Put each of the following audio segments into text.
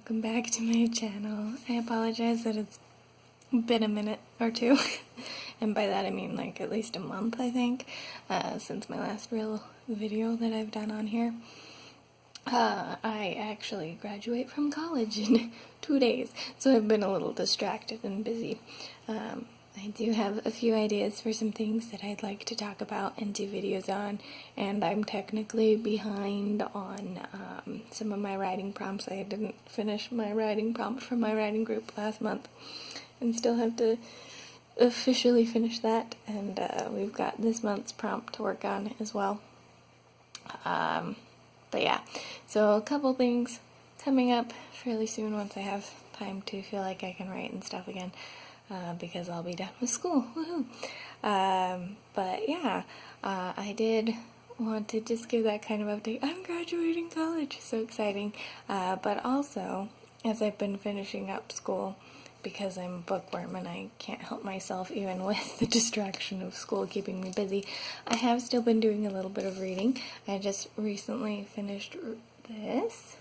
welcome back to my channel. I apologize that it's been a minute or two, and by that I mean like at least a month, I think, since my last real video that I've done on here. I actually graduate from college in 2 days, so I've been a little distracted and busy. I do have a few ideas for some things that I'd like to talk about and do videos on, and I'm technically behind on some of my writing prompts. I didn't finish my writing prompt from my writing group last month and still have to officially finish that, and we've got this month's prompt to work on as well. But yeah, so a couple things coming up fairly soon once I have time to feel like I can write and stuff again. Because I'll be done with school. Woohoo! But yeah, I did want to just give that kind of update. I'm graduating college, so exciting. But also, as I've been finishing up school, because I'm a bookworm and I can't help myself even with the distraction of school keeping me busy, I have still been doing a little bit of reading. I just recently finished this.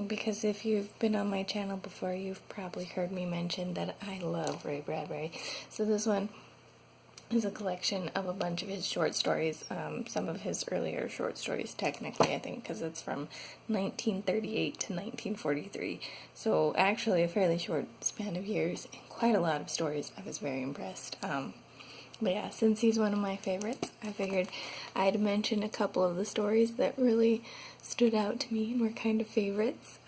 Because if you've been on my channel before, you've probably heard me mention that I love Ray Bradbury. So this one is a collection of a bunch of his short stories, some of his earlier short stories technically, I think, because it's from 1938 to 1943. So actually a fairly short span of years and quite a lot of stories. I was very impressed. But yeah, since he's one of my favorites, I figured I'd mention a couple of the stories that really stood out to me and were kind of favorites,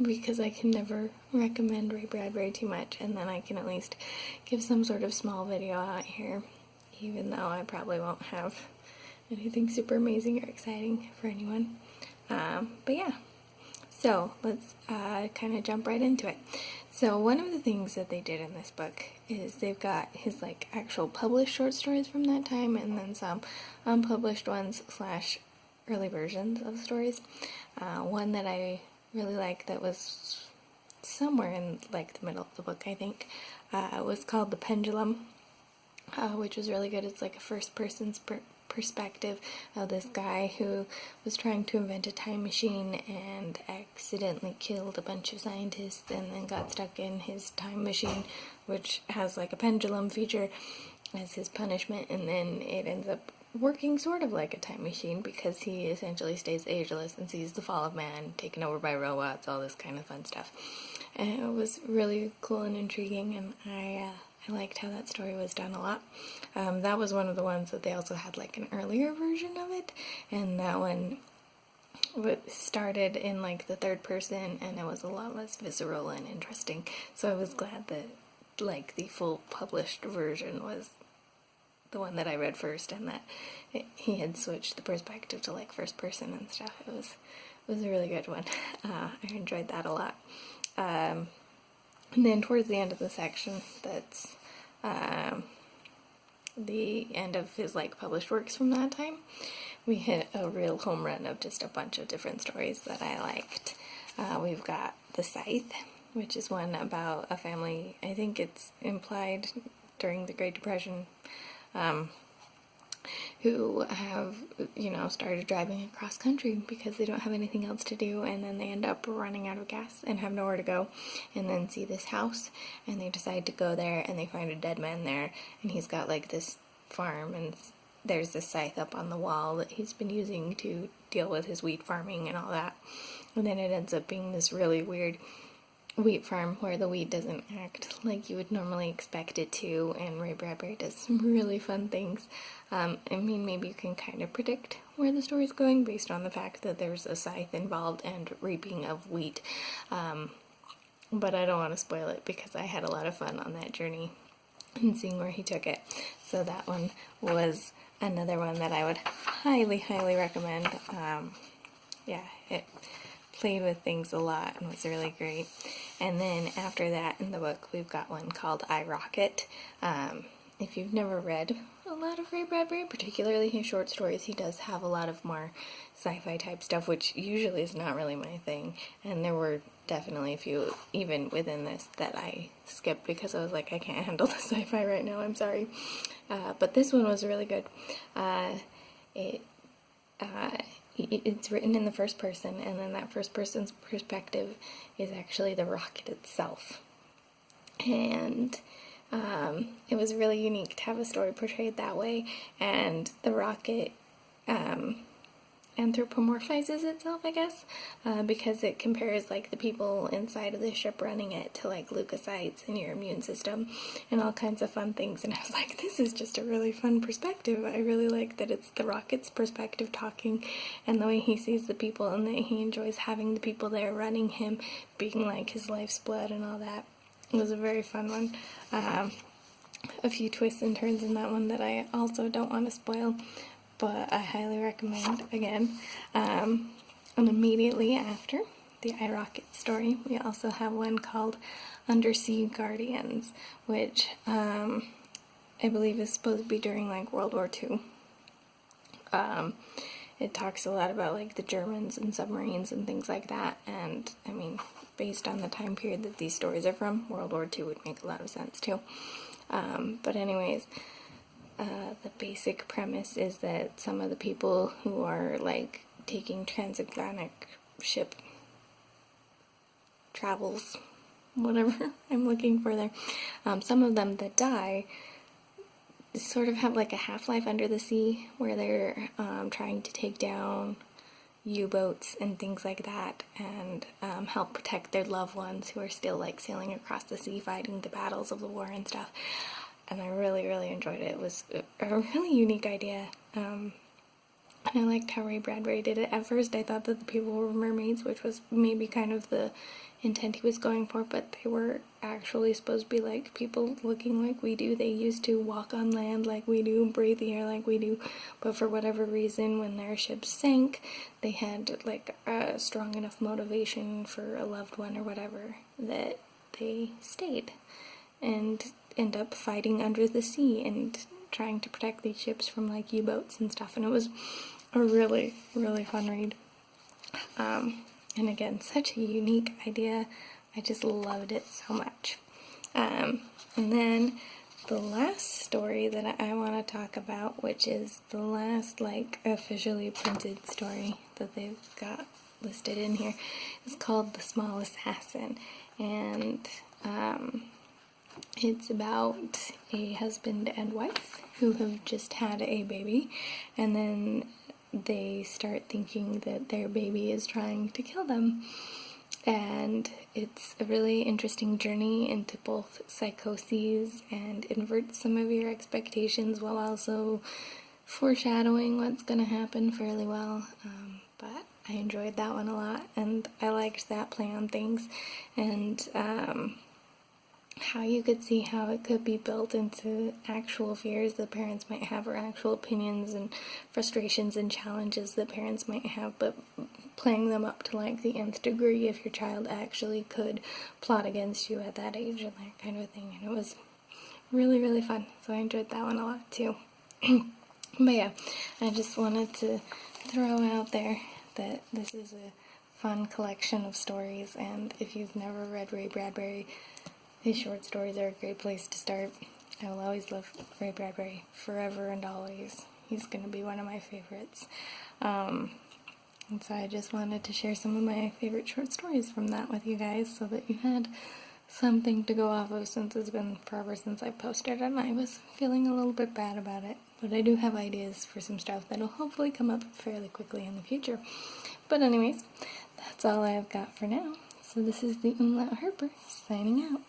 because I can never recommend Ray Bradbury too much, and then I can at least give some sort of small video out here, even though I probably won't have anything super amazing or exciting for anyone. But yeah. So let's kind of jump right into it. So one of the things that they did in this book is they've got his like actual published short stories from that time, and then some unpublished ones / early versions of stories. One that I really liked that was somewhere in like the middle of the book, I think, was called The Pendulum, which was really good. It's like a first person's perspective of this guy who was trying to invent a time machine and accidentally killed a bunch of scientists and then got stuck in his time machine, which has like a pendulum feature as his punishment, and then it ends up working sort of like a time machine because he essentially stays ageless and sees the fall of man taken over by robots, all this kind of fun stuff. And it was really cool and intriguing, and I liked how that story was done a lot. That was one of the ones that they also had like an earlier version of it, and that one started in like the third person, and it was a lot less visceral and interesting. So I was glad that like the full published version was the one that I read first, and that he had switched the perspective to like first person and stuff. It was a really good one. I enjoyed that a lot. And then towards the end of the section, that's the end of his like published works from that time, we hit a real home run of just a bunch of different stories that I liked. We've got The Scythe, which is one about a family, I think it's implied during the Great Depression, who have, started driving across country because they don't have anything else to do, and then they end up running out of gas and have nowhere to go, and then see this house, and they decide to go there, and they find a dead man there, and he's got like this farm, and there's this scythe up on the wall that he's been using to deal with his wheat farming and all that, and then it ends up being this really weird wheat farm where the wheat doesn't act like you would normally expect it to, and Ray Bradbury does some really fun things. I mean, maybe you can kind of predict where the story's going based on the fact that there's a scythe involved and reaping of wheat, but I don't want to spoil it because I had a lot of fun on that journey and seeing where he took it. So that one was another one that I would highly, highly recommend. Yeah, it played with things a lot and was really great. And then after that in the book, we've got one called I, Rocket. If you've never read a lot of Ray Bradbury, particularly his short stories, he does have a lot of more sci-fi type stuff, which usually is not really my thing. And there were definitely a few, even within this, that I skipped because I was like, I can't handle the sci-fi right now, I'm sorry. But this one was really good. It it's written in the first person, and then that first person's perspective is actually the rocket itself. And it was really unique to have a story portrayed that way, and the rocket anthropomorphizes itself, I guess, because it compares like the people inside of the ship running it to like leukocytes and your immune system and all kinds of fun things. And I was like, this is just a really fun perspective. I really like that it's the rocket's perspective talking, and the way he sees the people, and that he enjoys having the people there running him being like his life's blood and all that. It was a very fun one. A few twists and turns in that one that I also don't want to spoil, but I highly recommend again. And immediately after the iRocket story, we also have one called Undersea Guardians, which I believe is supposed to be during like World War II. It talks a lot about like the Germans and submarines and things like that, and I mean, based on the time period that these stories are from, World War II would make a lot of sense too. But anyways, the basic premise is that some of the people who are like taking transatlantic ship travels, whatever I'm looking for there, some of them that die sort of have like a half-life under the sea, where they're trying to take down U-boats and things like that, and help protect their loved ones who are still like sailing across the sea fighting the battles of the war and stuff. And I really, really enjoyed it. It was a really unique idea. And I liked how Ray Bradbury did it. At first I thought that the people were mermaids, which was maybe kind of the intent he was going for, but they were actually supposed to be like people looking like we do. They used to walk on land like we do, breathe the air like we do, but for whatever reason, when their ship sank, they had like a strong enough motivation for a loved one or whatever that they stayed and end up fighting under the sea and trying to protect these ships from like U-boats and stuff. And it was a really, really fun read. And again, such a unique idea. I just loved it so much. And then the last story that I want to talk about, which is the last like officially printed story that they've got listed in here, is called The Small Assassin. And it's about a husband and wife who have just had a baby, and then they start thinking that their baby is trying to kill them. And it's a really interesting journey into both psychoses and inverts some of your expectations while also foreshadowing what's going to happen fairly well. But I enjoyed that one a lot, and I liked that play on things, and how you could see how it could be built into actual fears that parents might have, or actual opinions and frustrations and challenges that parents might have, but playing them up to like the nth degree if your child actually could plot against you at that age and that kind of thing. And it was really, really fun, so I enjoyed that one a lot too. But yeah, I just wanted to throw out there that this is a fun collection of stories, and if you've never read Ray Bradbury, his short stories are a great place to start. I will always love Ray Bradbury, forever and always. He's going to be one of my favorites. And so I just wanted to share some of my favorite short stories from that with you guys, so that you had something to go off of, since it's been forever since I posted, and I was feeling a little bit bad about it. But I do have ideas for some stuff that'll hopefully come up fairly quickly in the future. But anyways, that's all I've got for now. So this is the Umlaut Harper signing out.